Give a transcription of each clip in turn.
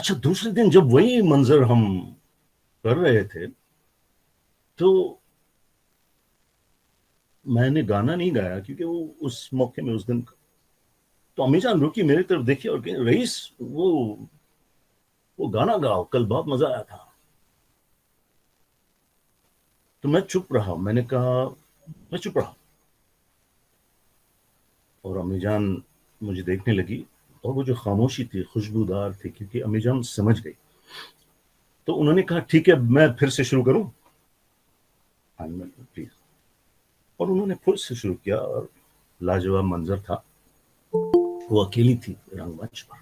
अच्छा, दूसरे दिन जब वही मंजर हम कर रहे थे तो मैंने गाना नहीं गाया, क्योंकि वो उस मौके में उस दिन, तो अम्मी जान रुकी, मेरी तरफ देखी और कही, रईस वो गाना गाओ, कल बहुत मजा आया था। तो मैं चुप रहा, मैंने कहा, मैं चुप रहा, और अम्मी जान मुझे देखने लगी, और वो जो खामोशी थी खुशबूदार थी, क्योंकि अम्मी जान समझ गई। तो उन्होंने कहा, ठीक है, मैं फिर से शुरू करूं? हाँ प्लीज। और उन्होंने फिर से शुरू किया, और लाजवाब मंजर था। वो अकेली थी रंगमंच पर,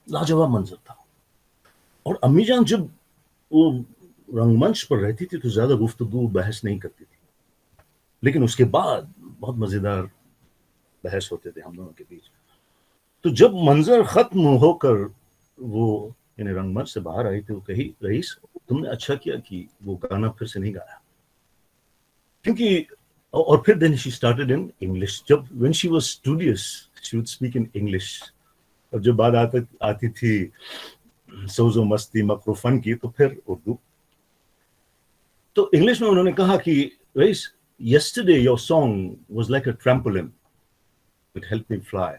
लाजवाब मंजर था। और अम्मी जान जब वो रंगमंच पर रहती थी तो ज्यादा गुफ्तगू बहस नहीं करती थी, लेकिन उसके बाद बहुत मजेदार बहस होते थे हम दोनों के बीच। तो जब मंजर खत्म होकर वो यानी रंगमंच से बाहर आई थी, वो कही, रईस तुमने अच्छा किया कि वो गाना फिर से नहीं गाया, क्योंकि, और फिर then she started in English. जब when she was studious she would speak in English, और जब बात आती थी सोजो मस्ती मकरूफन की, तो फिर उर्दू। तो इंग्लिश में उन्होंने कहा कि rice, yesterday your song was like a trampoline, it helped me fly,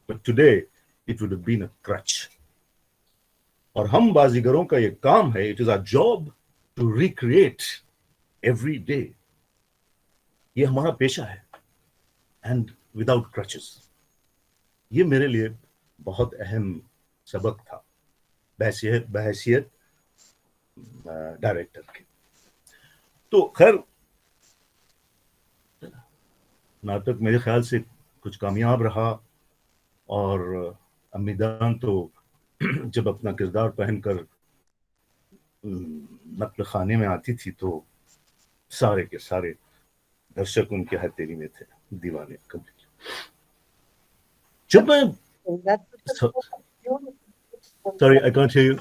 but today it would have been a crutch. और हम बाजीगरों का ये काम है, it is our job to recreate every day, ये हमारा पेशा है, and without crutches। ये मेरे लिए बहुत अहम सबक था बहैसियत डायरेक्टर के। तो खैर, नाटक मेरे ख्याल से कुछ कामयाब रहा, और अम्मीदान तो जब अपना किरदार पहनकर नक्ल खाने में आती थी तो सारे के सारे दर्शक उनके हथेली में थे, दीवाने कंप्लीट। जब मैं, sorry, I can't hear you.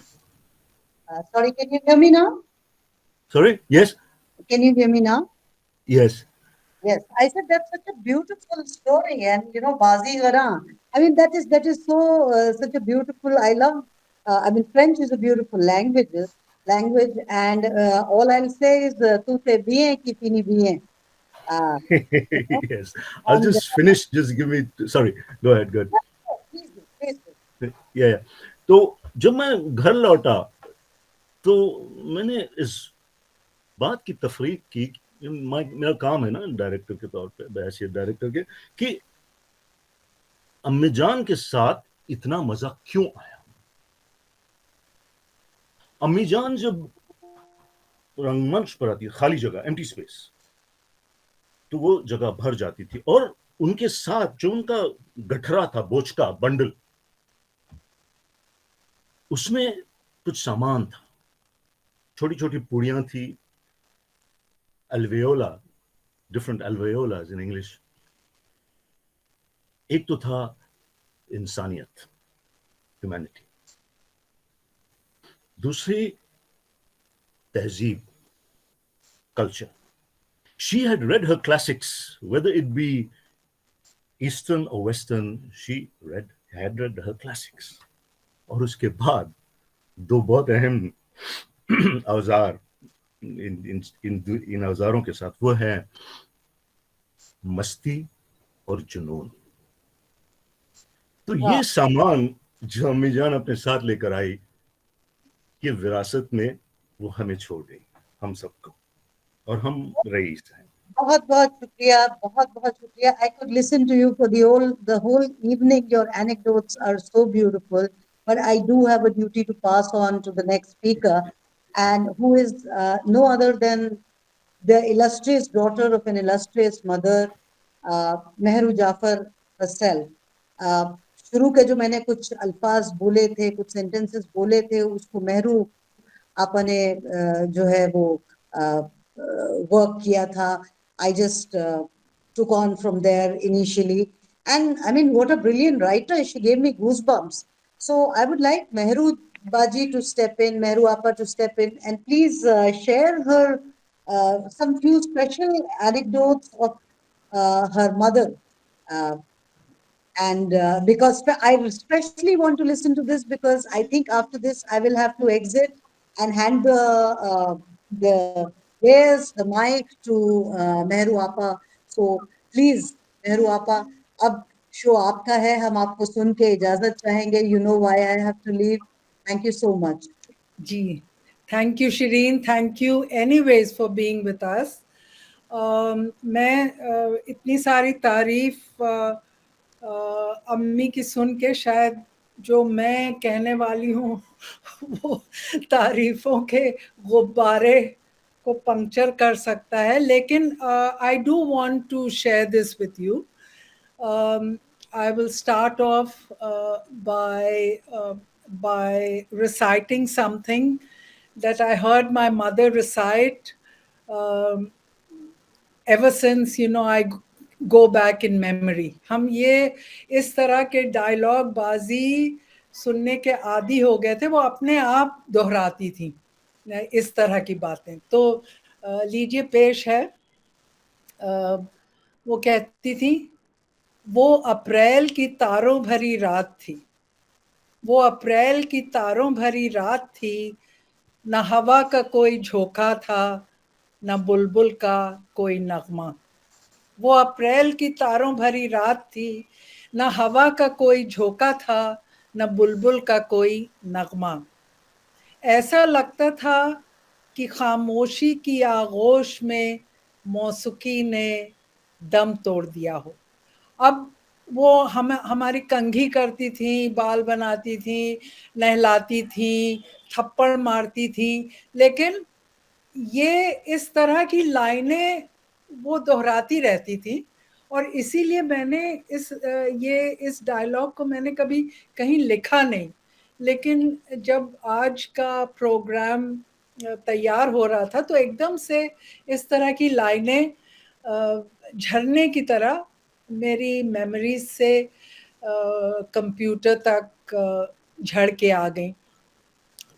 Sorry, can you hear me now? Sorry, yes. Can you hear me now? Yes. Yes, I said that's such a beautiful story, and Bazi Gara. I mean, that is so such a beautiful. I love. I mean, French is a beautiful language, and all I'll say is "tu te bien ki fini bien." Yes, I'll And just finish, just give me, sorry, go ahead, good. please do, please do. Yeah. तो जब मैं घर लौटा तो मैंने इस बात की तफरीक की, मेरा काम है ना डायरेक्टर के तौर पे, बहैसियत डायरेक्टर के, कि अम्मी जान के साथ इतना मजा क्यों आया। अम्मी जान जब रंगमंच पर आती, खाली जगह, एम्प्टी स्पेस, तो वो जगह भर जाती थी, और उनके साथ जो उनका गठरा था, बोचका बंडल, उसमें कुछ सामान था, छोटी छोटी पुड़ियां थी, alveola, different alveolas in English। एक तो था इंसानियत, ह्यूमैनिटी, दूसरी तहजीब, culture। She had read her classics, whether it be Eastern or Western, she had read her classics। और उसके बाद दो बहुत अहम औजार इन औजारों के साथ, वो है मस्ती और जुनून। तो ये सामान जो अम्मी जान अपने साथ लेकर आई, ये विरासत में वो हमें छोड़ गई, हम सबको, और हम रईस हैं। बहुत बहुत शुक्रिया, बहुत बहुत शुक्रिया। I could listen to you for the whole evening. Your anecdotes are so beautiful, but I do have a duty to pass on to the next speaker, and who is no other than the illustrious daughter of an illustrious mother, Farrukh Jaffar herself. शुरू के जो मैंने कुछ अल्फाज बोले थे, कुछ sentences बोले थे, उसको मेहरू आपने जो है वो वर्क किया था। I just took on from there initially, and I mean, what a brilliant writer! She gave me goosebumps. So I would like Mehru Baji to step in, Mehru Appa to step in, and please share her some few special anecdotes of her mother. Uh, And because I especially want to listen to this, because I think after this I will have to exit and hand the where's the mic to Mehru Appa. So please, Mehru Appa, अब show आपका है, हम आपको सुन के इजाजत चाहेंगे. You know why I have to leave. Thank you so much. जी, thank you Shirin, thank you anyways for being with us. मैं इतनी सारी तारीफ अम्मी की सुन के शायद जो मैं कहने वाली हूँ वो तारीफों के गुब्बारे को पंक्चर कर सकता है, लेकिन I do want to share this with you. I will start off by reciting something that I heard my mother recite. Um, ever since, I go back in memory. हम ये इस तरह के डायलॉग बाजी सुनने के आदी हो गए थे, वो अपने आप दोहराती थी इस तरह की बातें. तो लीजिए पेश है. वो कहती थी, वो अप्रैल की तारों भरी रात थी, वो अप्रैल की तारों भरी रात थी, न हवा का कोई झोंका था, न बुलबुल का कोई नगमा. वो अप्रैल की तारों भरी रात थी, न हवा का कोई झोंका था, न बुलबुल का कोई नगमा. ऐसा लगता था कि खामोशी की आगोश में मौसीकी ने दम तोड़ दिया हो. अब वो हमारी कंघी करती थी, बाल बनाती थी, नहलाती थी, थप्पड़ मारती थी, लेकिन ये इस तरह की लाइनें वो दोहराती रहती थी. और इसीलिए मैंने इस डायलॉग को मैंने कभी कहीं लिखा नहीं, लेकिन जब आज का प्रोग्राम तैयार हो रहा था तो एकदम से इस तरह की लाइनें झरने की तरह मेरी मेमोरीज से कंप्यूटर तक झड़ के आ गई.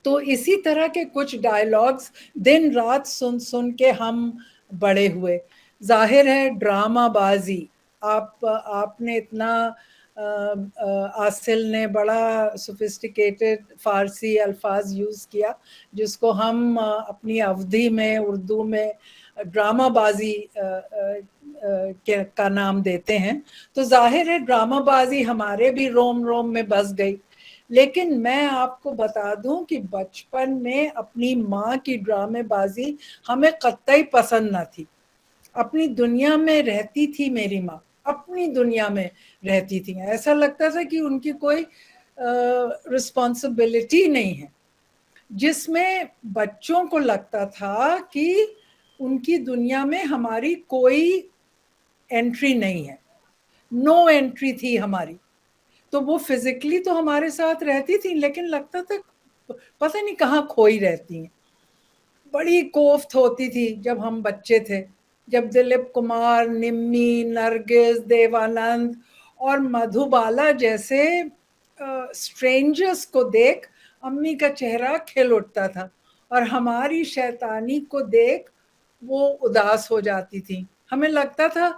तो इसी तरह के कुछ डायलॉग्स दिन रात सुन सुन के हम बड़े हुए. जाहिर है ड्रामाबाजी, आपने इतना आसिल ने बड़ा सोफिस्टिकेटेड फारसी अल्फाज यूज़ किया जिसको हम अपनी अवधि में उर्दू में ड्रामाबाजी का नाम देते हैं. तो जाहिर है ड्रामाबाजी हमारे भी रोम रोम में बस गई. लेकिन मैं आपको बता दूं कि बचपन में अपनी माँ की ड्रामेबाजी हमें कतई पसंद न थी. अपनी दुनिया में रहती थी मेरी माँ, अपनी दुनिया में रहती थी. ऐसा लगता था कि उनकी कोई रिस्पॉन्सिबिलिटी नहीं है, जिसमें बच्चों को लगता था कि उनकी दुनिया में हमारी कोई एंट्री नहीं है, नो एंट्री थी हमारी. तो वो फिजिकली तो हमारे साथ रहती थी, लेकिन लगता था पता नहीं कहाँ खोई रहती हैं. बड़ी कोफ्त होती थी जब हम बच्चे थे, जब दिलीप कुमार, निम्मी, नरगिस, देवानंद और मधुबाला जैसे स्ट्रेंजर्स को देख अम्मी का चेहरा खिल उठता था और हमारी शैतानी को देख वो उदास हो जाती थी. हमें लगता था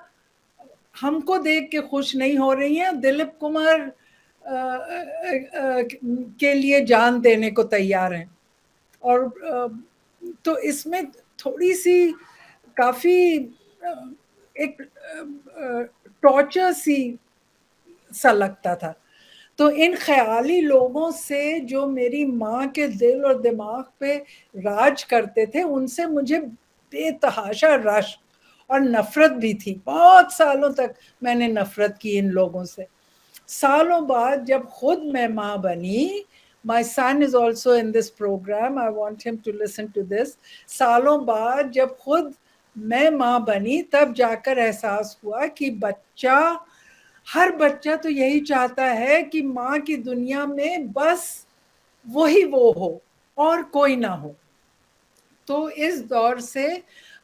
हमको देख के खुश नहीं हो रही हैं, दिलीप कुमार के लिए जान देने को तैयार हैं. और तो इसमें थोड़ी सी काफी एक टॉर्चर सा लगता था. तो इन ख्याली लोगों से जो मेरी माँ के दिल और दिमाग पे राज करते थे, उनसे मुझे बेतहाशा रश्क और नफरत भी थी. बहुत सालों तक मैंने नफरत की इन लोगों से. सालों बाद जब खुद मैं माँ बनी, my son is also in this program, I want him to listen to this. सालों बाद जब खुद मैं माँ बनी, तब जाकर एहसास हुआ कि हर बच्चा तो यही चाहता है कि माँ की दुनिया में बस वही वो हो और कोई ना हो. तो इस दौर से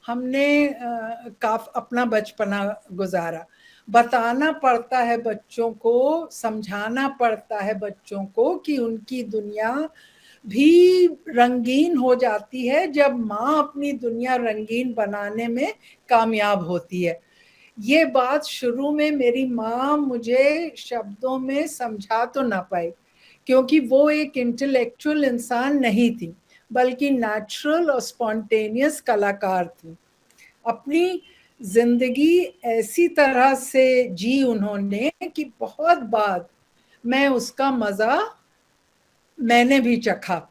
हमने अपना बचपना गुजारा. बताना पड़ता है बच्चों को, समझाना पड़ता है बच्चों को कि उनकी दुनिया भी रंगीन हो जाती है जब माँ अपनी दुनिया रंगीन बनाने में कामयाब होती है. ये बात शुरू में मेरी माँ मुझे शब्दों में समझा तो ना पाई, क्योंकि वो एक इंटेलेक्चुअल इंसान नहीं थी, बल्कि नेचुरल और स्पॉन्टेनियस कलाकार थी। अपनी जिंदगी ऐसी तरह से जी उन्होंने कि बहुत बाद मैं उसका मजा मैंने भी चखा।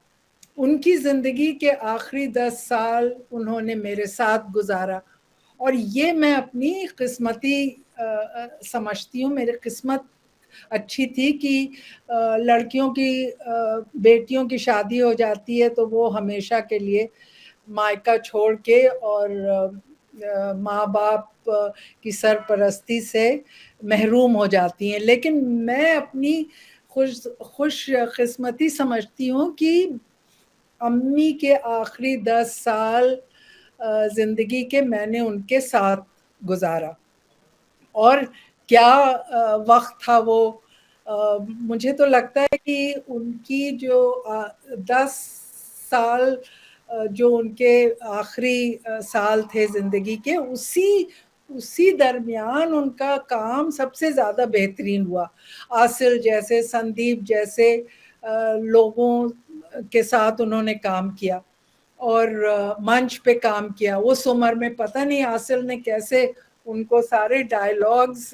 उनकी जिंदगी के आखिरी 10 साल उन्होंने मेरे साथ गुजारा, और ये मैं अपनी किस्मती समझती हूँ। मेरी किस्मत अच्छी थी कि लड़कियों की बेटियों की शादी हो जाती है तो वो हमेशा के लिए मायका छोड़ के और माँ बाप की सरपरस्ती से महरूम हो जाती हैं। लेकिन मैं अपनी खुश किस्मती समझती हूँ कि अम्मी के आखिरी 10 साल जिंदगी के मैंने उनके साथ गुजारा। और क्या वक्त था वो। मुझे तो लगता है कि उनकी जो 10 साल जो उनके आखिरी साल थे जिंदगी के, उसी उसी दरमियान उनका काम सबसे ज्यादा बेहतरीन हुआ। आसिल जैसे, संदीप जैसे लोगों के साथ उन्होंने काम किया और मंच पे काम किया। उस उम्र में पता नहीं आसिल ने कैसे उनको सारे डायलॉग्स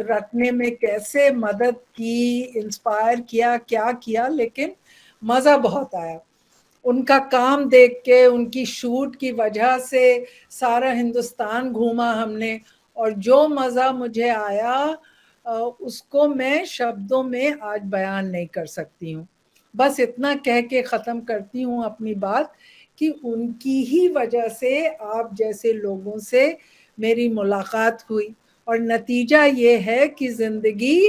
रटने में कैसे मदद की, इंस्पायर किया, क्या किया, लेकिन मजा बहुत आया। उनका काम देख के, उनकी शूट की वजह से सारा हिंदुस्तान घूमा हमने, और जो मजा मुझे आया उसको मैं शब्दों में आज बयान नहीं कर सकती हूँ। बस इतना कह के ख़त्म करती हूँ अपनी बात कि उनकी ही वजह से आप जैसे लोगों से मेरी मुलाकात हुई, और नतीजा ये है कि ज़िंदगी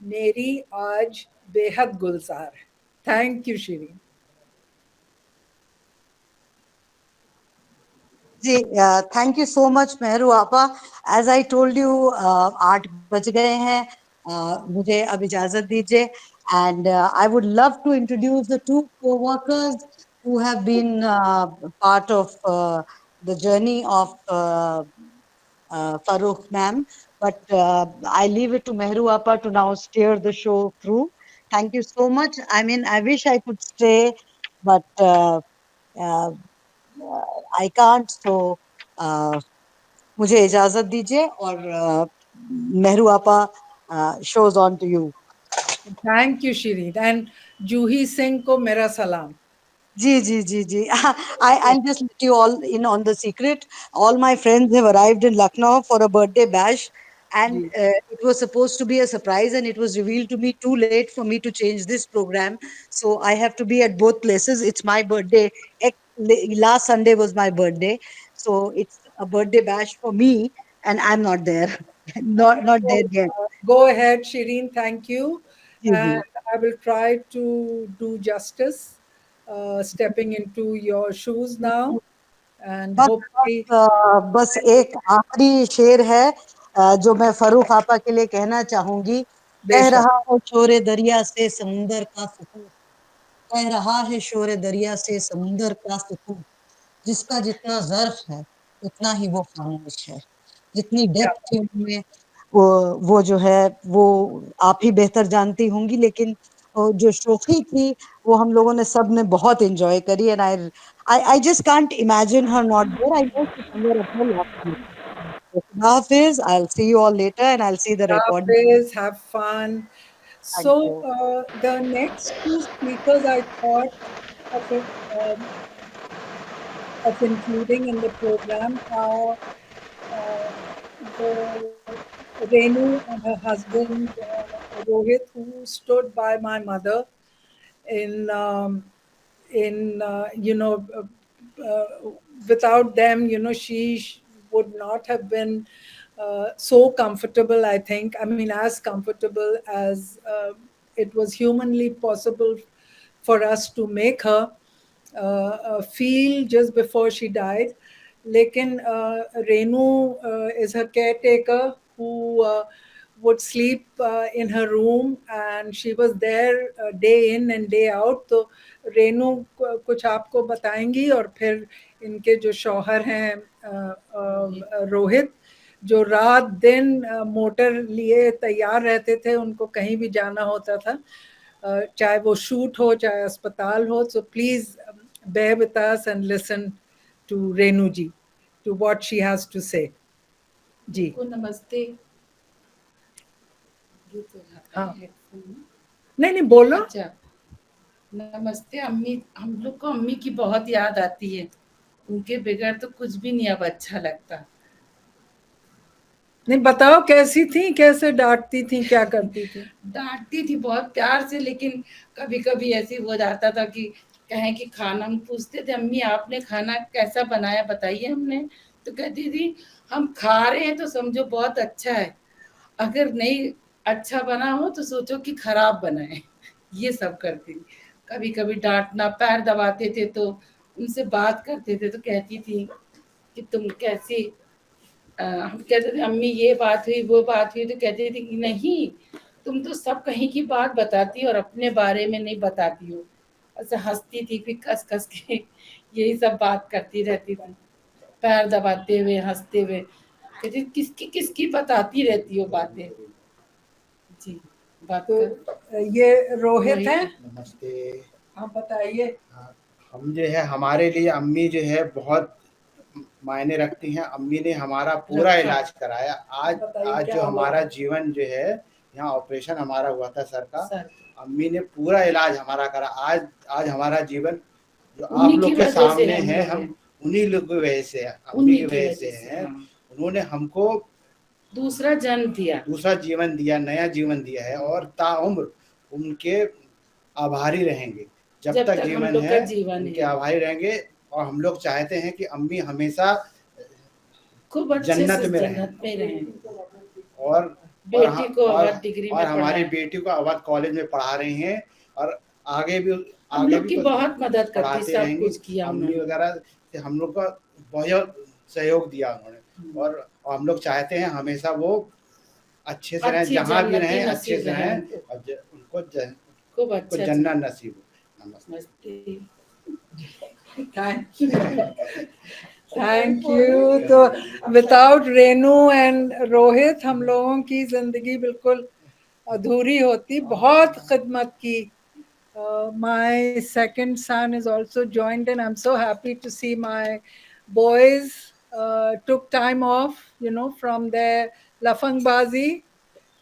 मेरी आज बेहद गुलजार है। Thank you Shirin. जी, thank you so much Mehru आपा। एज आई टोल्ड यू 8 बज गए हैं, मुझे अब इजाजत दीजिए। And I would love to introduce the 2 co-workers who have been part of the journey of Farrukh ma'am, but I leave it to Mehru Appa to now steer the show through. Thank you so much. I mean, I wish I could stay, but uh, I can't. So मुझे इजाजत दीजिए और मेहरू आपा, shows on to you. Thank you Shirin, and Juhi Singh को मेरा सलाम। जी जी जी जी I'll just let you all in on the secret. All my friends have arrived in Lucknow for a birthday bash, and ji it was supposed to be a surprise, and it was revealed to me too late for me to change this program. So I have to be at both places. It's my birthday. Last Sunday was my birthday, so it's a birthday bash for me, and I'm not there. Not there yet. Go ahead, Shireen. Thank you. Ji ji And I will try to do justice, stepping into your shoes now. And बस hopefully, बस एक आखिरी शेर है जो मैं फरूख आपा के लिए कहना चाहूंगी। कह बेशक। रहा है शोरे दरिया से समुंदर का सुकून, कह रहा है शोरे दरिया से समुंदर का सुकून, जिसका जितना ज़र्फ है उतना ही वो खामोश है। जितनी क्या डेप्थ थी उनमें, वो जो है वो आप ही बेहतर जानती होंगी, लेकिन जो शोखी थी वो हम लोगों ने सब ने बहुत एंजॉय करी। And I just can't imagine her not there. I know she somewhere up there lost. Hafiz, I will see you all later and I will see the recording. Hafiz, have fun. Thank So, you. the next two speakers I thought of, of including in the program are the Renu and her husband Rohit, who stood by my mother in uh, without them, she would not have been so comfortable. I think, I mean, as comfortable as it was humanly possible for us to make her feel just before she died. Lekin Renu is her caretaker who would sleep in her room, and she was there day in and day out. तो रेनू कुछ आपको बताएंगी और फिर इनके जो शौहर हैं रोहित, जो रात दिन मोटर लिए तैयार रहते थे, उनको कहीं भी जाना होता था, चाहे वो शूट हो चाहे अस्पताल हो. So please bear with us and listen to Renu ji, to what she has to say. जी. नमस्ते. हाँ, नहीं बोलो. अच्छा, नमस्ते अम्मी. हम लोग को अम्मी की बहुत याद आती है. उनके बगैर तो कुछ भी नहीं अब अच्छा लगता. नहीं, बताओ कैसी थी, कैसे डांटती थी, क्या करती थी? डांटती थी बहुत प्यार से, लेकिन कभी कभी ऐसे हो जाता था कि कहें कि खाना, हम पूछते थे अम्मी आपने खाना कैसा बनाया बताइए हमने, तो कहती थी हम खा रहे हैं तो समझो बहुत अच्छा है, अगर नहीं अच्छा बना हो तो सोचो कि खराब बना है. ये सब करती थी. कभी कभी डांटना, पैर दबाते थे तो उनसे बात करते थे तो कहती थी कि तुम कैसी, हम कहते थे अम्मी ये बात हुई वो बात हुई, तो कहती थी कि नहीं तुम तो सब कहीं की बात बताती हो और अपने बारे में नहीं बताती हो. ऐसे हंसती थी फिर कस कस के यही सब बात करती रहती थी, पैर दबाते हुए हंसते हुए. कहती किसकी किसकी बताती रहती हो बातें. जी, बात तो कर. ये रोहित है. नमस्ते. हाँ, बताइए. हम जो है, हमारे लिए अम्मी जो है बहुत मायने रखती हैं. अम्मी ने हमारा पूरा इलाज कराया. आज जो हमारा जीवन जो है, यहाँ ऑपरेशन हमारा हुआ था सर का, अम्मी ने पूरा इलाज हमारा करा. आज हमारा जीवन जो आप लोग के सामने है, हम उन्हीं लोग की वजह से है, अम्मी की वजह से है. उन्होंने हमको दूसरा जन्म दिया, दूसरा जीवन दिया, नया जीवन दिया है, और ताउम्र उनके आभारी रहेंगे. जब तक जीवन है उनके आभारी रहेंगे. और हम लोग चाहते हैं कि अम्मी हमेशा खूब जन्नत में रहें. और बेटी को अवध डिग्री में, और हमारी बेटी को अवध कॉलेज में पढ़ा रही हैं, और आगे भी बहुत मदद करती, सब कुछ किया अम्मी वगैरह से. हम लोग का बहुत सहयोग दिया उन्होंने, और हम लोग चाहते हैं हमेशा वो अच्छे से रहें, जहाँ भी रहें अच्छे से रहें, और उनको जन्नत नसीब हो. नमस्ते. Thank you. तो विदाउट रेनू एंड रोहित हम लोगों की जिंदगी बिल्कुल अधूरी होती. बहुत खिदमत की. My second son is also joined, and I'm so happy to see my boys took time off, from their lafangbazi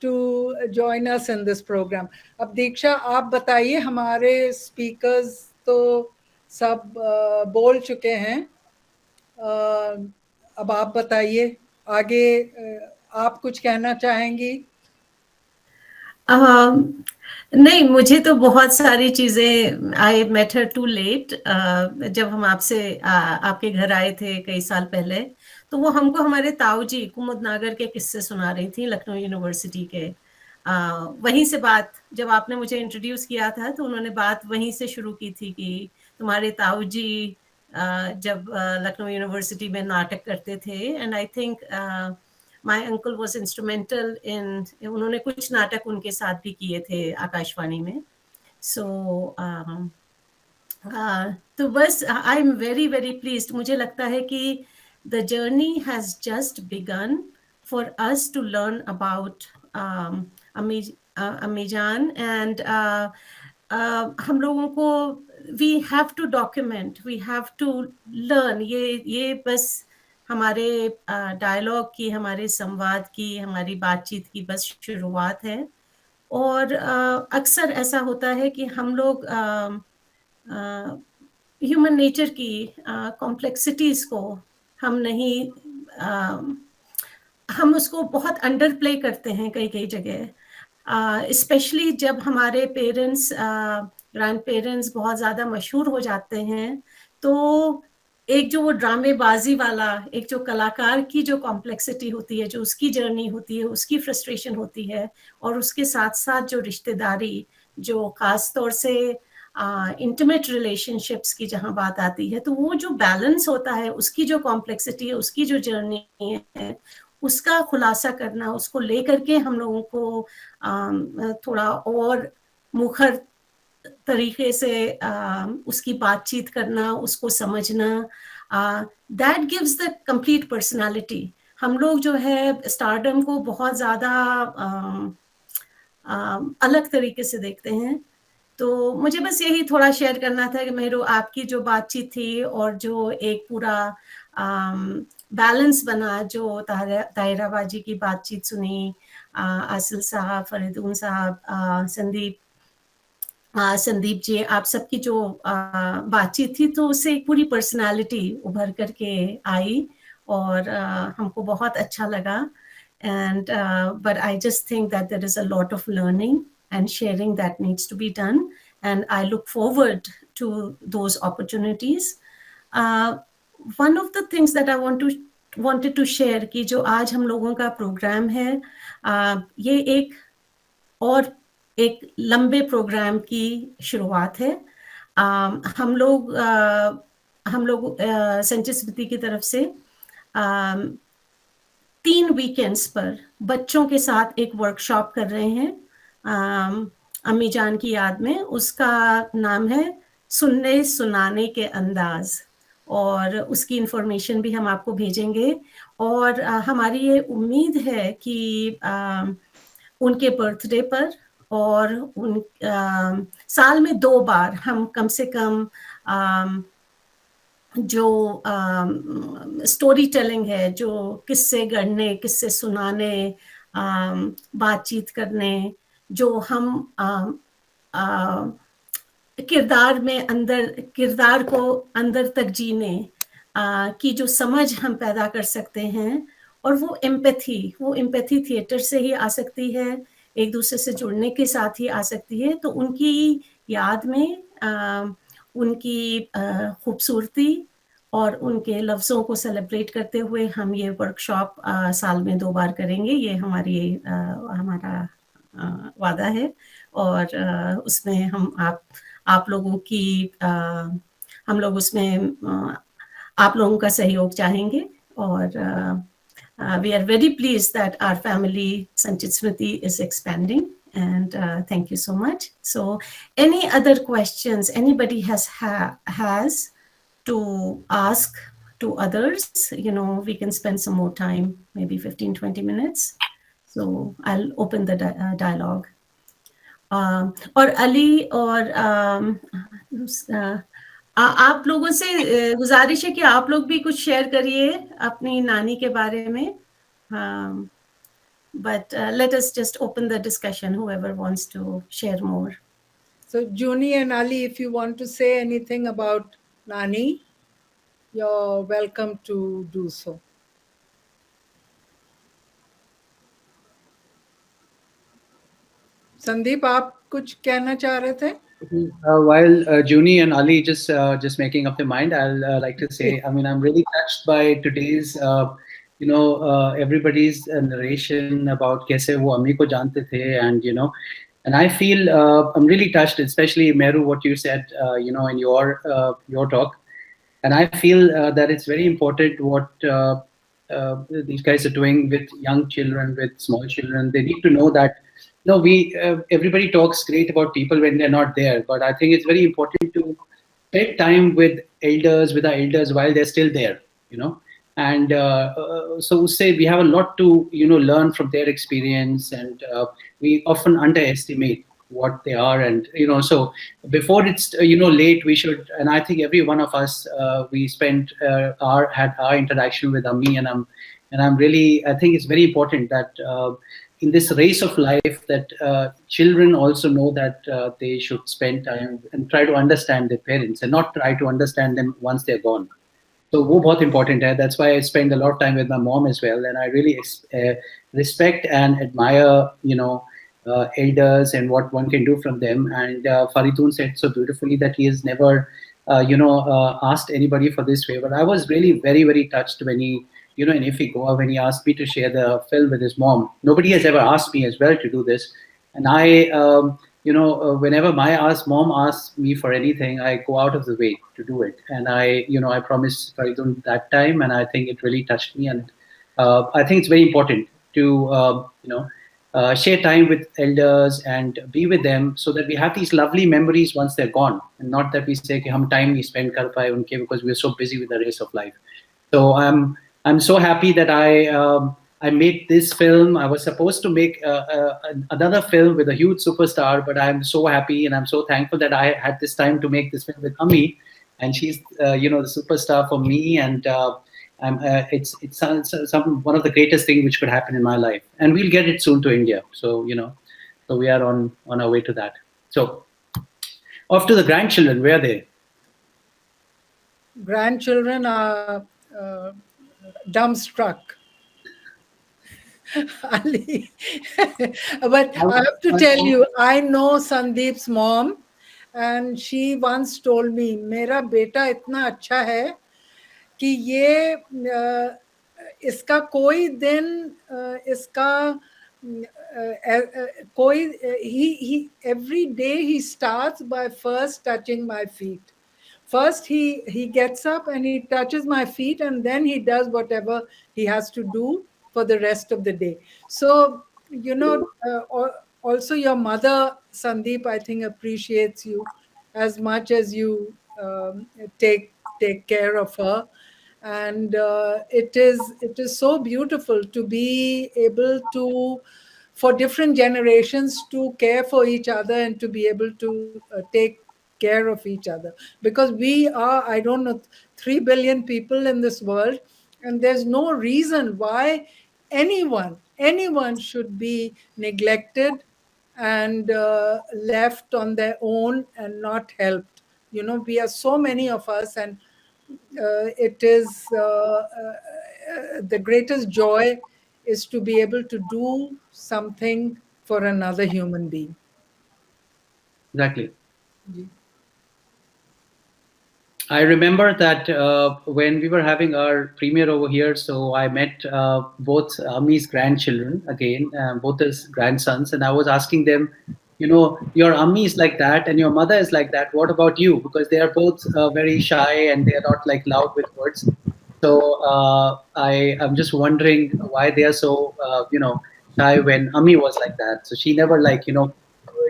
to join us in this program. अब दीक्षा आप बताइए, हमारे speakers तो सब बोल चुके हैं. अब आप बताइए आगे, आप कुछ कहना चाहेंगी? नहीं, मुझे तो बहुत सारी चीजें, I met her too late. जब हम आपके घर आए थे कई साल पहले, तो वो हमको हमारे ताऊ जी कुमुदनागर के किस्से सुना रही थी, लखनऊ यूनिवर्सिटी के. वहीं से बात, जब आपने मुझे इंट्रोड्यूस किया था तो उन्होंने बात वहीं से शुरू की थी कि तुम्हारे ताऊ जी जब लखनऊ यूनिवर्सिटी में नाटक करते थे, and I think my uncle was instrumental in, उन्होंने कुछ नाटक उनके साथ भी किए थे आकाशवाणी में. सो तो बस I am very very pleased. मुझे लगता है कि the journey has just begun for us to learn about Amijan, and हम लोगों को we have to document, we have to learn. ये बस हमारे डायलॉग की, हमारे संवाद की, हमारी बातचीत की बस शुरुआत है. और अक्सर ऐसा होता है कि हम लोग ह्यूमन नेचर की कॉम्प्लेक्सिटीज को हम नहीं, हम उसको बहुत अंडर प्ले करते हैं कई जगह. स्पेशली जब हमारे पेरेंट्स, ग्रैंड पेरेंट्स बहुत ज़्यादा मशहूर हो जाते हैं, तो एक जो वो ड्रामेबाजी वाला, एक जो कलाकार की जो कॉम्प्लेक्सिटी होती है, जो उसकी जर्नी होती है, उसकी फ्रस्ट्रेशन होती है, और उसके साथ साथ जो रिश्तेदारी, जो खास तौर से इंटीमेट रिलेशनशिप्स की जहाँ बात आती है, तो वो जो बैलेंस होता है, उसकी जो कॉम्प्लेक्सिटी है, उसकी जो जर्नी है, उसका खुलासा करना, उसको लेकर के हम लोगों को थोड़ा और मुखर तरीके से उसकी बातचीत करना, उसको समझना, that gives the complete personality. हम लोग जो है स्टारडम को बहुत ज़्यादा अलग तरीके से देखते हैं। तो मुझे बस यही थोड़ा शेयर करना था कि मेरू आपकी जो बातचीत थी और जो एक पूरा बैलेंस बना, जो ताहिराबाजी की बातचीत सुनी, आसिल साहब, फरीदून साहब, संदीप जी, आप सबकी जो बातचीत थी, तो उससे एक पूरी पर्सनालिटी उभर करके आई और हमको बहुत अच्छा लगा। And but I just think that there is a lot of learning and sharing that needs to be done, and I look forward to those opportunities. One of the things that I wanted to share कि जो आज हम लोगों का programme है, ये एक लंबे प्रोग्राम की शुरुआत है। हम लोग संचित स्मृति की तरफ से 3 वीकेंड्स पर बच्चों के साथ एक वर्कशॉप कर रहे हैं अम्मी जान की याद में। उसका नाम है सुनने सुनाने के अंदाज, और उसकी इंफॉर्मेशन भी हम आपको भेजेंगे। और हमारी ये उम्मीद है कि उनके बर्थडे पर और साल में 2 बार हम कम से कम जो स्टोरी टेलिंग है, जो किस्से गढ़ने, किस्से सुनाने, बातचीत करने, जो हम किरदार को अंदर तक जीने की जो समझ हम पैदा कर सकते हैं, और वो एम्पैथी थिएटर से ही आ सकती है, एक दूसरे से जुड़ने के साथ ही आ सकती है। तो उनकी याद में उनकी खूबसूरती और उनके लफ्ज़ों को सेलिब्रेट करते हुए हम ये वर्कशॉप साल में 2 बार करेंगे। ये हमारा वादा है, और उसमें आप लोगों की हम लोग उसमें आप लोगों का सहयोग चाहेंगे। और we are very pleased that our family Sanchit Smriti is expanding, and thank you so much. So any other questions anybody has to ask to others, we can spend some more time, maybe 15-20 minutes. So I'll open the dialogue. और अली और आप लोगों से गुजारिश है कि आप लोग भी कुछ शेयर करिए अपनी नानी के बारे में। But let us just open the discussion, whoever wants to share more. So Juni and Ali, if you want to say anything about Nani, you're welcome to do so. Sandeep, आप कुछ कहना चाह रहे थे? While Juni and Ali just making up their mind, I'll like to say, I mean, I'm really touched by today's, everybody's narration about कैसे वो अम्मी को जानते थे, and I feel I'm really touched, especially Meru, what you said, in your talk, and I feel that it's very important what these guys are doing with young children, with small children. They need to know that. No, everybody talks great about people when they're not there, but I think it's very important to spend time with our elders while they're still there, and so say we have a lot to learn from their experience, and we often underestimate what they are, and so before it's late, we should, and I think every one of us we spent had our interaction with Ammi, and I'm really, I think it's very important that in this race of life that children also know that they should spend time and try to understand their parents and not try to understand them once they're gone. So वो बहुत important है. That's why I spend a lot of time with my mom as well, and I really respect and admire elders and what one can do from them. And Faridun said so beautifully that he has never asked anybody for this favor. I was really very, very touched when he in Ifi Goa, when he asked me to share the film with his mom. Nobody has ever asked me as well to do this. And I, whenever mom asks me for anything, I go out of the way to do it. And I promised Faridun that time, and I think it really touched me. And I think it's very important to, share time with elders and be with them, so that we have these lovely memories once they're gone, and not that we say कि हम time नहीं spend कर पाए उनके because we're so busy with the race of life. So I'm so happy that I made this film. I was supposed to make another film with a huge superstar, but I'm so happy and I'm so thankful that I had this time to make this film with Ami, and she's the superstar for me, and it's one of the greatest things which could happen in my life, and we'll get it soon to India. So so we are on our way to that. So off to the grandchildren. Where are they? Grandchildren are dumbstruck. Ali. But I have to tell you, I know Sandeep's mom, and she once told me, मेरा बेटा इतना अच्छा है कि ये इसका कोई दिन इसका कोई he every day he starts by first touching my feet. First he gets up and he touches my feet, and then he does whatever he has to do for the rest of the day. So also your mother, Sandeep, I think appreciates you as much as you take care of her. And it is so beautiful to be able to, for different generations, to care for each other and to be able to take care of each other, because we are, I don't know, 3 billion people in this world, and there's no reason why anyone should be neglected and left on their own and not helped. We are so many of us, and it is the greatest joy is to be able to do something for another human being. Exactly. I remember that when we were having our premiere over here, so I met both Ami's grandchildren again, both his grandsons, and I was asking them, your Ami is like that and your mother is like that. What about you? Because they are both very shy and they are not like loud with words. So I'm just wondering why they are so shy when Ami was like that. So she never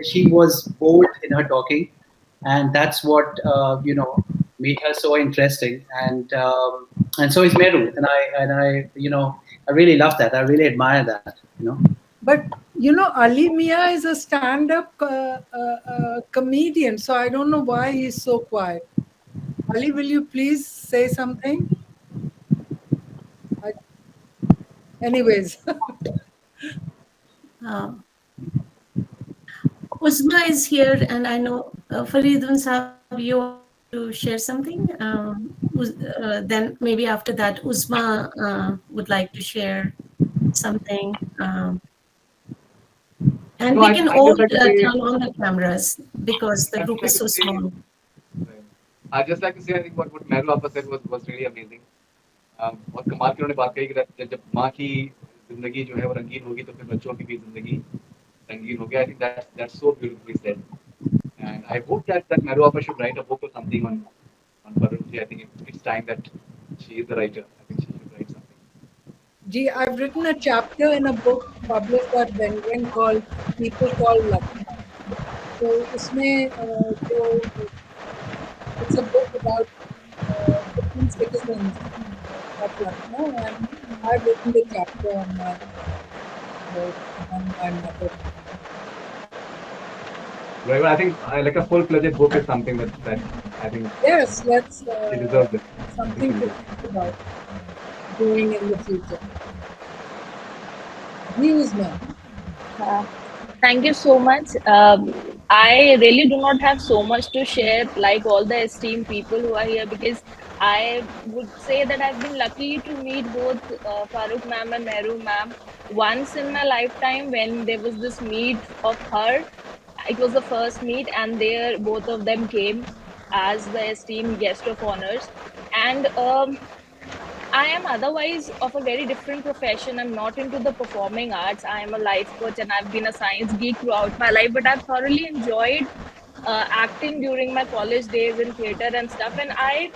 she was bold in her talking, and that's what made her so interesting. And so is Meru, and I I really love that. I really admire that. But Ali Mia is a stand-up comedian, so I don't know why he's so quiet. Ali, will you please say something? Anyways. Uzma is here, and I know Faridun Sahab, you want to share something? Then maybe after that, Uzma would like to share something. And no, we can all turn on the cameras because the group is so small. I'd just like to say, I think what Meru Appa said was really amazing. और कमाल की उन्होंने बात कही कि जब माँ की जिंदगी जो है वो रंगीन होगी तो फिर बच्चों की भी जिंदगी रंगीन होगी. I think that's so beautifully said, and I hope that Meru Appa should write a book or something on Farrukh Ji. I think it's time that she is the writer. I think she should write something. Gee, I've written a chapter in a book published by Benjamin called People Called Lucky. So it's a book about different citizens of Lucknow, and I've written the chapter on my mother. Right, I think like a full-fledged book is something that I think. Yes, let's. She deserves it. Something to think about doing in the future. News, ma'am. Thank you so much. I really do not have so much to share like all the esteemed people who are here, because I would say that I've been lucky to meet both Farrukh ma'am and Meru ma'am once in my lifetime when there was this meet of her. It was the first meet, and there both of them came as the esteemed guest of honors. And I am otherwise of a very different profession. I'm not into the performing arts. I am a life coach and I've been a science geek throughout my life, but I've thoroughly enjoyed acting during my college days in theater and stuff. And I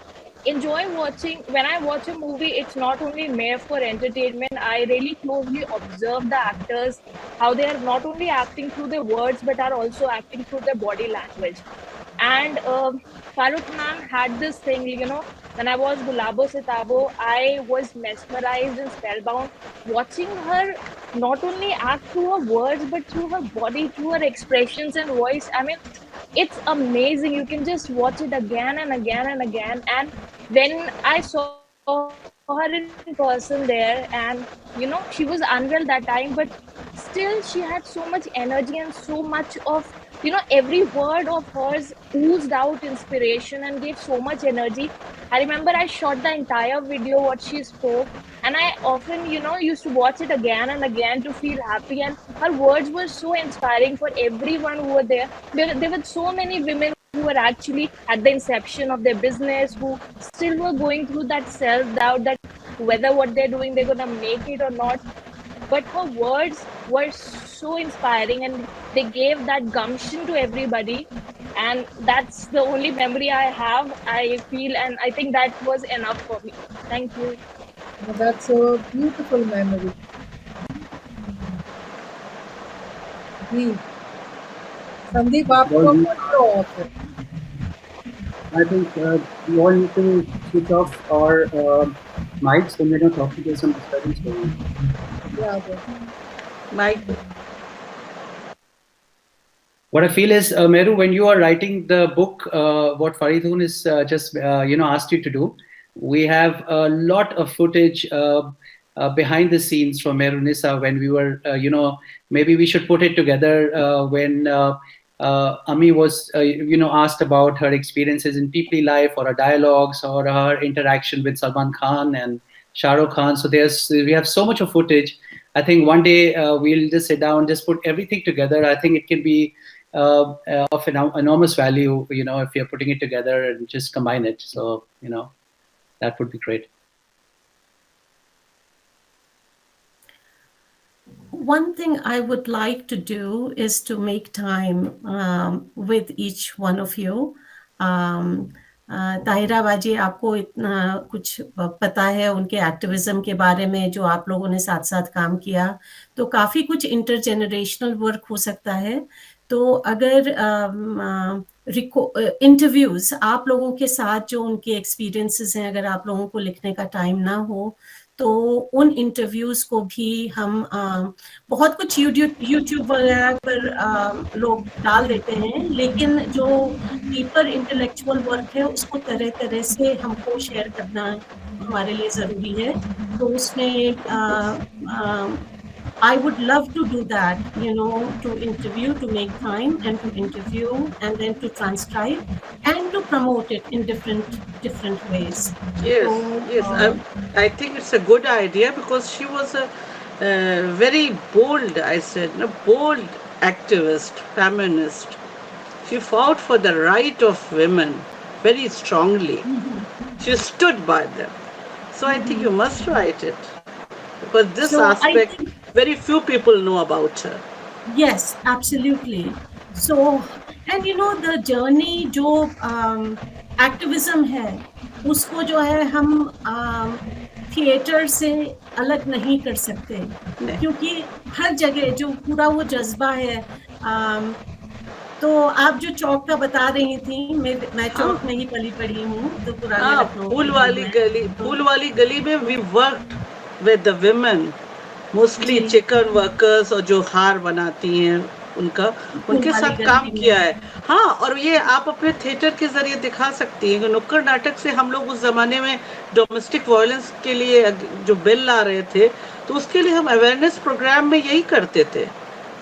enjoy watching. When I watch a movie, it's not only mere for entertainment. I really closely observe the actors, how they are not only acting through their words but are also acting through their body language. And Farrukh ma'am had this thing, you know, when I was Gulabo Sitabo, I was mesmerized and spellbound watching her not only act through her words but through her body, through her expressions and voice. I mean, it's amazing. You can just watch it again and again and again. And when I saw her in person there, and you know, she was unwell that time, but still she had so much energy and so much of, you know, every word of hers oozed out inspiration and gave so much energy. I remember I shot the entire video what she spoke, and I often, you know, used to watch it again and again to feel happy. And her words were so inspiring for everyone who were there. There were so many women who were actually at the inception of their business, who still were going through that self-doubt that whether what they're doing they're gonna make it or not. But her words were so inspiring and they gave that gumption to everybody. And that's the only memory I have, I feel, and I think that was enough for me. Thank you. That's a beautiful memory. जी संदीप आपको of है. I think we all need to switch off our mics when we're not talking. There's some disturbance going on. Yeah, Mike. What I feel is, Meru, when you are writing the book, what Faridun is just asked you to do, we have a lot of footage behind the scenes from Meru Nisa when we were, maybe we should put it together when Ami was, asked about her experiences in Peoply life or her dialogues or her interaction with Salman Khan and Shah Rukh Khan. So we have so much of footage. I think one day we'll just sit down, just put everything together. I think it can be of enormous value, if you're putting it together and just combine it. So, that would be great. One thing I would like to do is to make time with each one of you. Tahira बाजी, आपको इतना कुछ पता है उनके activism के बारे में जो आप लोगों ने साथ साथ काम किया, तो काफ़ी कुछ इंटरजेनरेशनल वर्क हो सकता है. तो अगर इंटरव्यूज़ आप लोगों के साथ जो उनके एक्सपीरियंसेस हैं, अगर आप लोगों को लिखने का टाइम ना हो, तो उन इंटरव्यूज़ को भी हम बहुत कुछ यूट्यूब वगैरह पर लोग डाल देते हैं, लेकिन जो डीपर इंटेलेक्चुअल वर्क है उसको तरह तरह से हमको शेयर करना हमारे लिए ज़रूरी है. तो उसमें I would love to do that, to interview, to make time and to interview and then to transcribe and to promote it in different ways. Yes, yes. I think it's a good idea because she was a very bold, bold activist, feminist. She fought for the right of women very strongly. She stood by them. So I think you must write it. Because this aspect, very few people know about her. Yes, absolutely. So, and the journey जो activism है, उसको जो है हम theatre से अलग नहीं कर सकते, क्योंकि हर जगह जो पूरा वो जज्बा है. तो आप जो चौक का बता रही थी, मैं चौक में ही पली पड़ी हूँ, तो पुराने लखनऊ. फूल वाली गली में we worked with the women, mostly chicken workers, और जो हार बनाती हैं उनके साथ काम किया है. हाँ, और ये आप अपने थिएटर के जरिए दिखा सकती हैं. नुक्कड़ नाटक से हम लोग उस जमाने में डोमेस्टिक वायलेंस के लिए जो बिल ला रहे थे, तो उसके लिए हम अवेयरनेस प्रोग्राम में यही करते थे.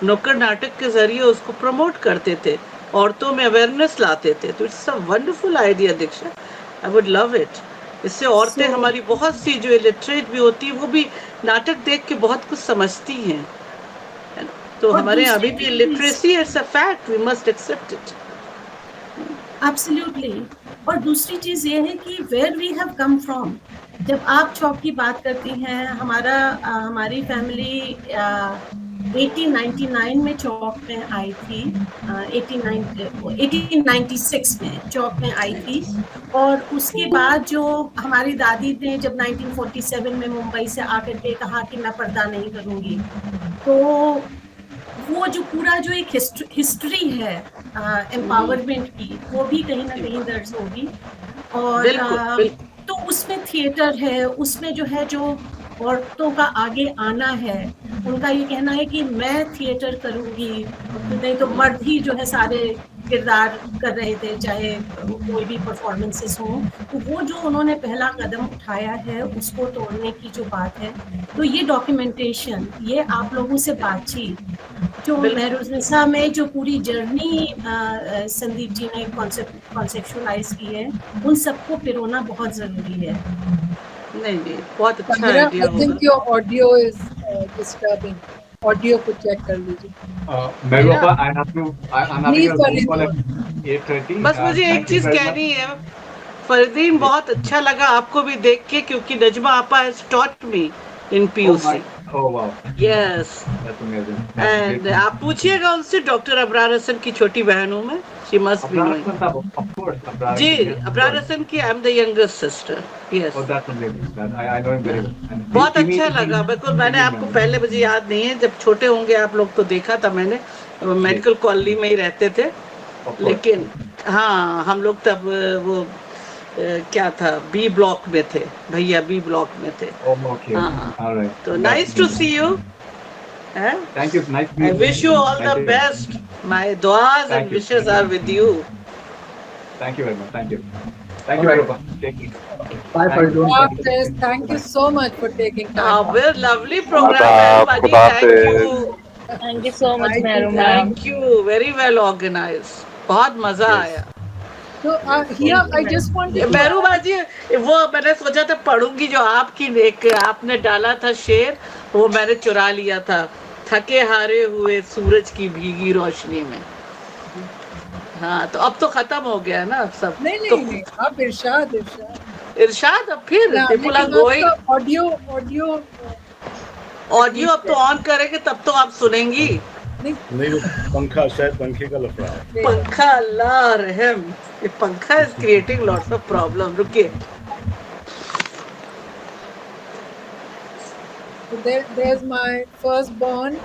नुक्कड़ नाटक के जरिए उसको प्रमोट करते थे, औरतों में अवेयरनेस लाते थे. तो it's a wonderful idea Diksha. I would love it. इससे औरतें हमारी बहुत सी जो इलिटरेट भी होती है, वो भी नाटक देख के बहुत कुछ समझती हैं. तो हमारे यहाँ अभी भी literacy it's a fact, we must accept it. Absolutely. और दूसरी चीज ये है कि where we have come from. जब आप चौक की बात करती हैं, हमारी फैमिली 1899 में चौक में आई थी, 1896 में चौक में आई थी। और उसके बाद जो हमारी दादी ने जब 1947 में मुंबई से आकर के कहा कि मैं पर्दा नहीं करूंगी, तो वो जो पूरा जो एक हिस्ट्री है एम्पावरमेंट की, वो भी कहीं ना कहीं दर्ज होगी। और तो उसमें थिएटर है, उसमें जो है जो औरतों का आगे आना है, उनका ये कहना है कि मैं थिएटर करूंगी, नहीं तो मर्द ही जो है सारे किरदार कर रहे थे, चाहे कोई भी परफॉर्मेंसेस हो। तो वो जो उन्होंने पहला कदम उठाया है उसको तोड़ने की जो बात है, तो ये डॉक्यूमेंटेशन, ये आप लोगों से बातचीत, जो मेहरुनिसा में जो पूरी जर्नी संदीप जी ने कॉन्सेप्चुअलाइज की है, उन सबको पिरोना बहुत जरूरी है। नहीं, बहुत अच्छा आइडिया होगा। I think your audio is disturbing. Audio को चेक कर लीजिए। मेरू पापा, I have to, I'm having a phone call at 8:30. बस मुझे एक चीज कहनी है, फरदीन, बहुत अच्छा लगा आपको भी देख के, क्योंकि नजमा आपा has taught me in PUC. Oh wow. Yes. That's amazing. And आप पूछिएगा उनसे, डॉक्टर अबरार हसन की छोटी बहन हूँ मैं, she must be knowing. Of course, Abrar. जी, अबरार हसन की, I'm the youngest sister. Yes. Oh, that's amazing. I know him very well. बहुत अच्छा लगा, बिल्कुल। मैंने आपको पहले मुझे याद नहीं है, जब छोटे होंगे आप लोग तो देखा था मैंने, मेडिकल कॉलोनी में ही रहते थे, लेकिन हाँ हम लोग तब वो क्या था, बी ब्लॉक में थे, भैया बी ब्लॉक में थे। हाँ, तो nice to see you. Thank you. Nice to meet you. I wish you all the best. My duas and wishes are with you. Thank you very much. Thank you. Thank you, Meru. Take it. Bye, Farrukh. Thank you so much for taking time. Very lovely program. Thank you. Thank you so much, Meru. Thank you. Very well organized. बहुत मजा आया। So here I just wanted to... Meru बाजी, वो मैंने सोचा था पढ़ूंगी, जो आपकी एक आपने डाला था शेर, वो मैंने चुरा लिया था, थके हारे हुए सूरज की भीगी रोशनी में। हाँ, तो अब तो खत्म हो गया ना अब सब। नहीं, आप इरशाद अब फिर ऑडियो अब तो ऑन करेंगे तब तो आप सुनेंगी। नहीं, वो पंखा, शायद पंखे का लफड़ा है। पंखा, अल्लाह रहम, ये पंखा is creating lots of problem. रुकिए। There's my firstborn.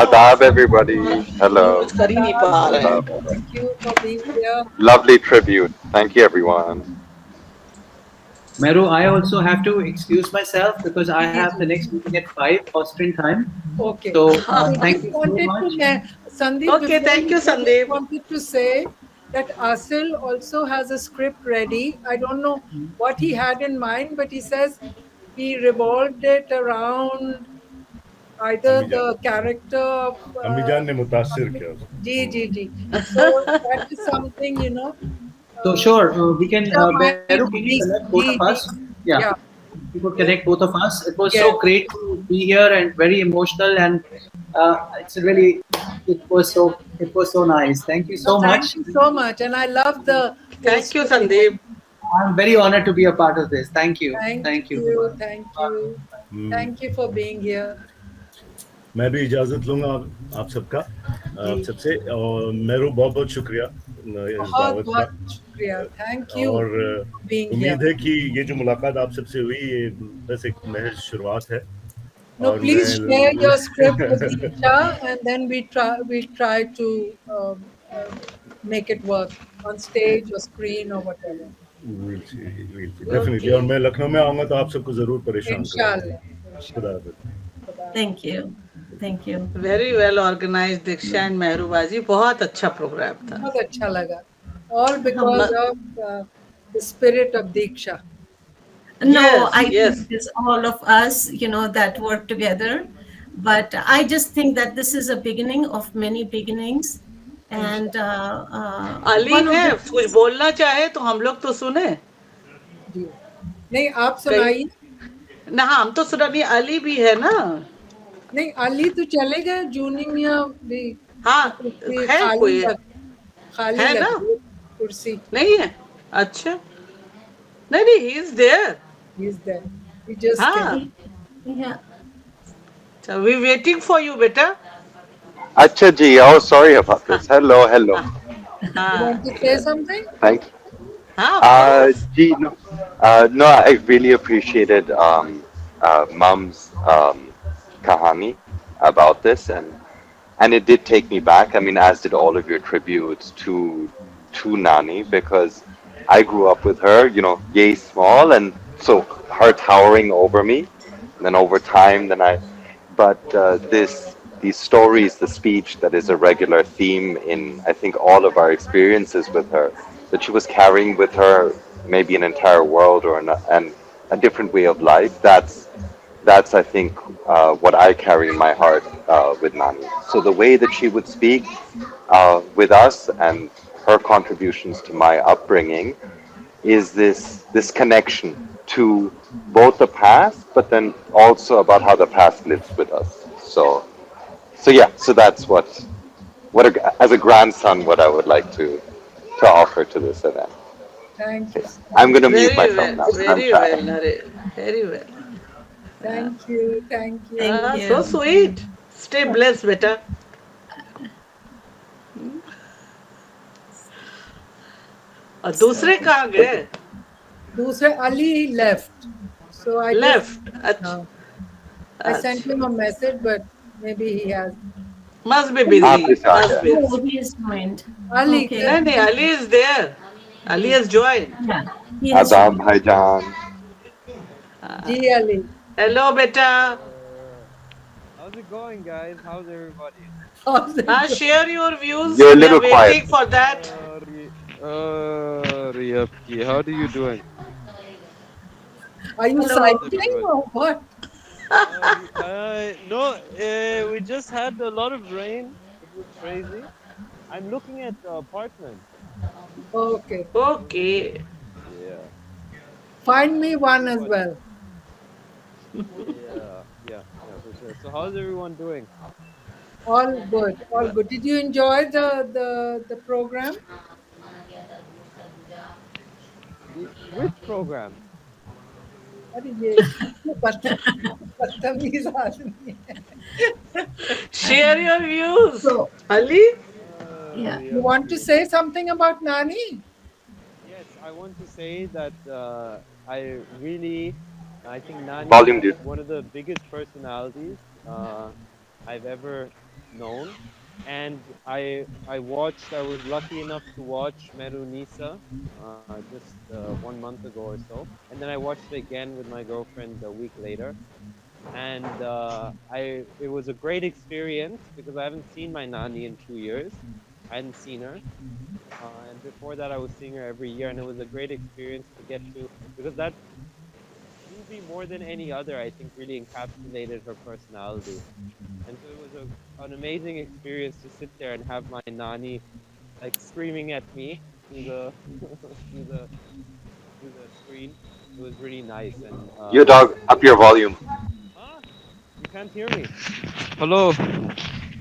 Adab, everybody. Hello. Thank you for being here. Lovely tribute. Thank you, everyone. Meru, I also have to excuse myself because I have the next meeting at 5 Austrian time. Okay. So thank you so much. Sandeep, okay, thank you, Sandeep. I wanted to say that Asil also has a script ready. I don't know what he had in mind, but he says he revolved it around either the character of अम्मीजान ने मुतासिर किया। जी। So that is something, you know. So sure, we can Meru, can you connect both of us? Yeah. We could connect both of us. It was so great to be here and very emotional, and it was so nice. Thank you so much. Thank you so much, and I love the. Thank you, Sandeep. I'm very honored to be a part of this. Thank you. Thank you. Thank you for being here. मैं भी इजाजत लूंगा आप सबका, आप सबसे, और मेरू बहुत शुक्रिया इस दावत का। शुक्रिया, थैंक यू। और उम्मीद है कि ये जो मुलाकात आप सबसे हुई, ये बस एक महज शुरुआत है। No, please share your script with Isha, and then we'll try to make it work on stage or screen or whatever. We'll see, definitely. और मैं लखनऊ में आऊंगा तो आप सबको जरूर परेशान करूंगा। Thank you. Very well organized, Diksha and Meru बाजी, बहुत अच्छा प्रोग्राम था। बहुत अच्छा लगा, all because of the spirit of Diksha. No, I think it's all of us, you know, that work together. But I just think that this is a beginning of many beginnings. And Ali है, कुछ बोलना चाहे तो हम लोग तो सुने। नहीं, आप सुनाइए ना। हम तो सुना नहीं, अली भी है ना। नहीं, अली तो चले गए, जूनिया भी। हाँ, है कोई खाली है ना कुर्सी? नहीं है। अच्छा, नहीं, he is there. He is there. He just came. Yeah. We're waiting for you, beta. Acha ji, oh, sorry about this. Hello, hello. You want to say something? Thank you. Of course. Ji, no, no, I really appreciated Mum's kahani about this, and it did take me back. I mean, as did all of your tributes to Nani, because I grew up with her, you know, yay small, and so her towering over me. And then over time, but these stories, the speech that is a regular theme in, I think, all of our experiences with her, that she was carrying with her maybe an entire world or and a different way of life. That's I think what I carry in my heart with Nani. So the way that she would speak with us and her contributions to my upbringing is this connection to both the past, but then also about how the past lives with us. So yeah, so that's as a grandson, what I would like to offer to this event. Thank you. I'm going to mute Very myself well, now because I'm very well, shy. Nare. Very well. Thank you. Thank you. Thank So you. sweet. Stay blessed, beta. और दूसरे कहाँ गए? दूसरे Ali left. So I Left. I sent him a message, but maybe he has. Must be busy. Must be. Oh, he is joined. Ali. Okay. No, Ali is there. Ali has joined. Yeah, he has Adab joined. Bhaijan. Ji Ali. Hello, beta. How's it going, guys? How's everybody? Share your views. You're a We little are quiet. waiting for that. Riyapki, how are you doing? Are you cycling or what? No, we just had a lot of rain. It was crazy. I'm looking at apartments. Okay. Okay. Yeah. Find me one as well. Yeah, for sure. So how's everyone doing? All good, all good. Did you enjoy the program? Which program? अरे ये बदतमीज आदमी है. Share your views. So, Ali? yeah. You want to say something about Nani? Yes, I want to say that I think Nani Volume, is dude. one of the biggest personalities I've ever known. And I was lucky enough to watch Meru Nisa just 1 month ago or so. And then I watched it again with my girlfriend a week later. And it was a great experience because I haven't seen my Nani in 2 years. I hadn't seen her. And before that, I was seeing her every year. And it was a great experience to get to, because that movie, more than any other, I think really encapsulated her personality. And so it was an amazing experience to sit there and have my Nani like screaming at me through the through the screen. It was really nice. And Your dog, up your volume. you can't hear me. Hello.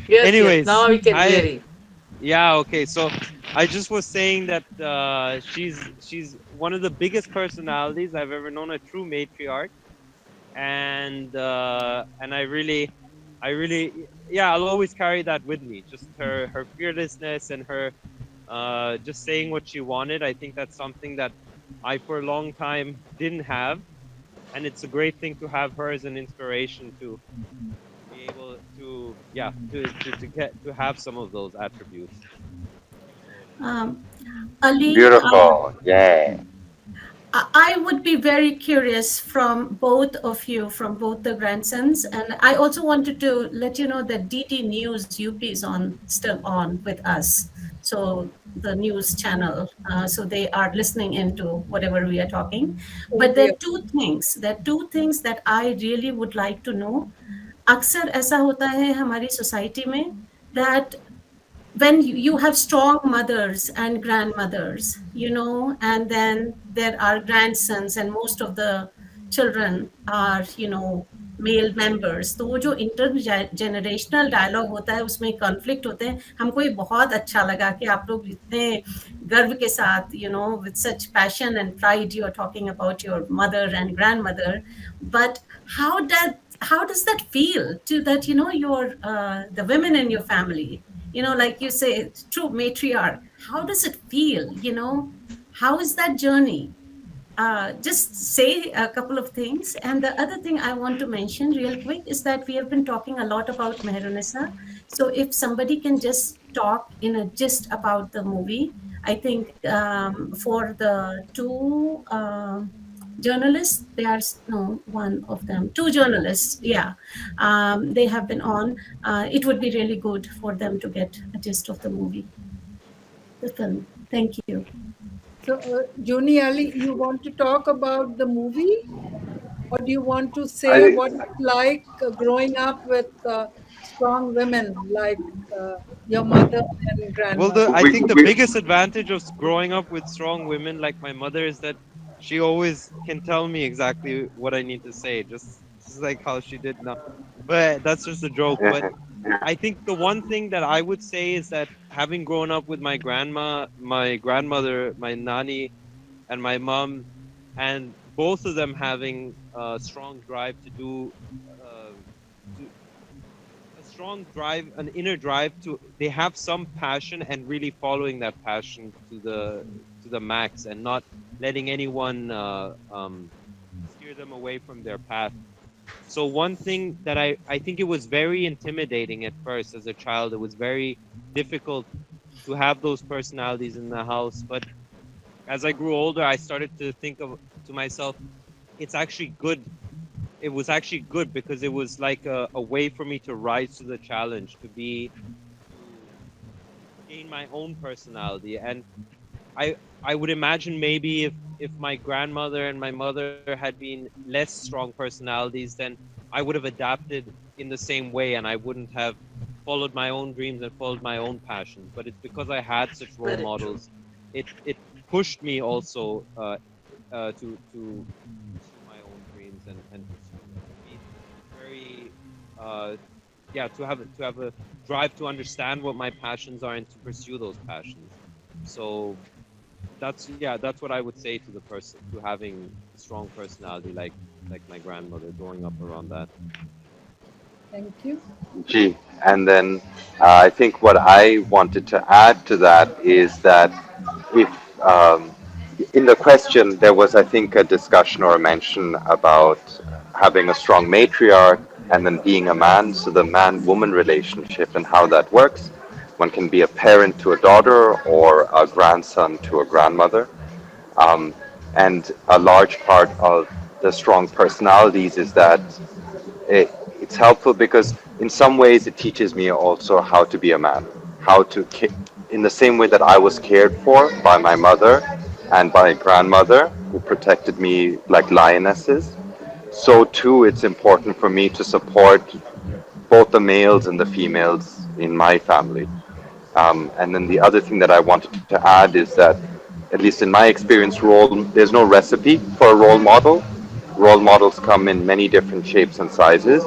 Yes, Anyways, yes, now we can hear you. Yeah, okay. So I just was saying that she's one of the biggest personalities I've ever known, a true matriarch, and I really, yeah, I'll always carry that with me. Just her fearlessness and her just saying what she wanted. I think that's something that I for a long time didn't have, and it's a great thing to have her as an inspiration to be able to to have some of those attributes. Ali, Beautiful. Yeah. I would be very curious from both of you, from both the grandsons. And I also wanted to let you know that DT News UP is still on with us. So the news channel, so they are listening into whatever we are talking. But there are two things that I really would like to know. अक्सर ऐसा होता है हमारी society में that when you have strong mothers and grandmothers, and then there are grandsons, and most of the children are, male members, तो वो जो intergenerational dialogue होता है उसमें conflict होते हैं. हमको ये बहुत अच्छा लगा कि आप लोग इतने गर्व के साथ, with such passion and pride, you are talking about your mother and grandmother. But how how does that feel to that, your the women in your family, like you say, true matriarch, how does it feel, how is that journey? Just say a couple of things. And the other thing I want to mention real quick is that we have been talking a lot about Mehrunisa. So if somebody can just talk in a gist about the movie, I think for the two journalists, there's no one of them, two journalists, yeah, they have been on. It would be really good for them to get a gist of the movie, the film. Thank you. So, Joni Ali, you want to talk about the movie, or do you want to say what it's like growing up with strong women like your mother and Well, grandmother? I think the biggest advantage of growing up with strong women like my mother is that she always can tell me exactly what I need to say, just like how she did now. But that's just a joke. But I think the one thing that I would say is that having grown up with my grandma, my grandmother, my nanny, and my mom, and both of them having a strong drive to do, to a strong drive, an inner drive to, they have some passion and really following that passion to the max and not letting anyone steer them away from their path. So one thing that I think it was very intimidating at first as a child. It was very difficult to have those personalities in the house. But as I grew older, I started to think of to myself, it's actually good. It was actually good because it was like a way for me to rise to the challenge, to gain my own personality. And I would imagine maybe if my grandmother and my mother had been less strong personalities, then I would have adapted in the same way and I wouldn't have followed my own dreams and followed my own passions. But it's because I had such role models. It pushed me also to pursue my own dreams and to be very yeah, to have a drive to understand what my passions are and to pursue those passions. So that's what I would say to the person, to having a strong personality like my grandmother, growing up around that. Thank you. Gee, and then I think what I wanted to add to that is that if in the question there was, I think, a discussion or a mention about having a strong matriarch and then being a man, so the man-woman relationship and how that works. One can be a parent to a daughter or a grandson to a grandmother. Um, and a large part of the strong personalities is that it, it's helpful because in some ways it teaches me also how to be a man, how to, in the same way that I was cared for by my mother and by grandmother who protected me like lionesses, so too it's important for me to support both the males and the females in my family. And then the other thing that I wanted to add is that, at least in my experience, there's no recipe for a role model. Role models come in many different shapes and sizes.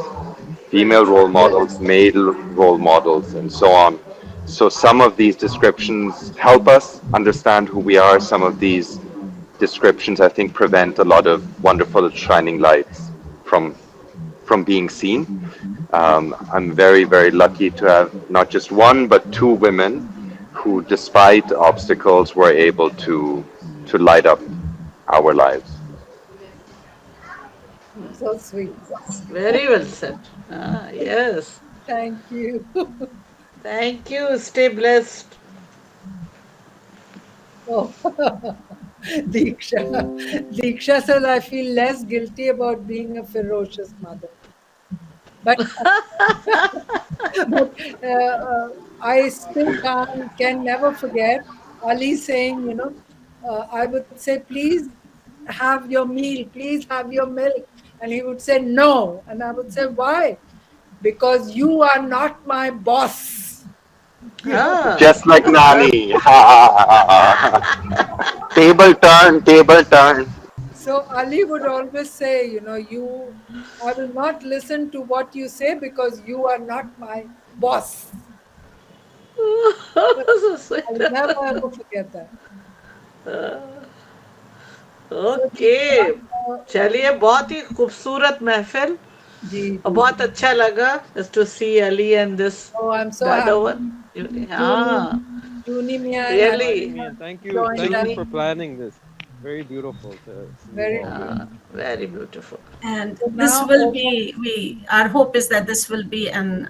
Female role models, male role models, and so on. So some of these descriptions help us understand who we are. Some of these descriptions, I think, prevent a lot of wonderful shining lights from being seen. I'm very, very lucky to have not just one, but two women who, despite obstacles, were able to light up our lives. So sweet. Very well said. Yes. Thank you. Thank you. Stay blessed. Oh. Diksha. Diksha says, I feel less guilty about being a ferocious mother. But, but I still can never forget Ali saying, I would say, please have your meal, please have your milk. And he would say, no. And I would say, why? Because you are not my boss. Just like Nani. Table turn, table turn. So Ali would always say, I will not listen to what you say because you are not my boss. I'll never ever forget that. Okay चलिए बहुत ही खूबसूरत महफिल और बहुत अच्छा लगा just to see Ali and this Oh, I'm so the other happy. one. Junie, Junie Mia and Really? Alina And thank joined you us. for planning this. Very beautiful to see you Very all here. beautiful. Very beautiful. And So this now, will be, our hope is that this will be an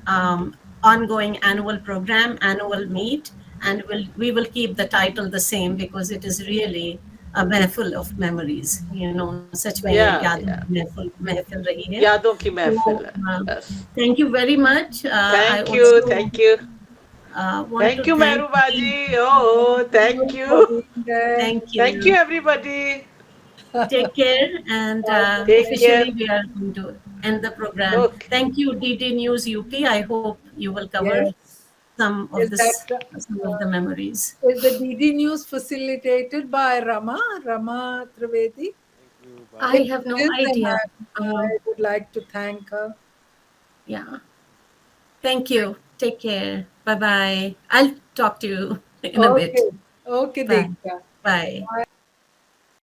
ongoing annual program, annual meet, and we will keep the title the same because it is really a महफिल of memories. You know, सच में ये Yeah, यादों yeah. की महफिल रही है. यादों की So, महफिल है. Yes. thank you very much. I Thank you, also thank you. want to Thank you, thank Meru Baji. Oh, thank for you. being there. thank Thank you. you, everybody. Take care, and Take care. officially we are going to end the program. Okay. Thank you, DD News UP. I hope you will cover Yes. some of Is this, that some of the memories. is the DD News facilitated by Rama Trivedi? Thank you. I Bye. have no Yes, and idea. I would like to thank her. Yeah. Thank you. Take care. Bye bye. I'll talk to you in a bit. Okay, Bye. Deepika. Bye. Bye.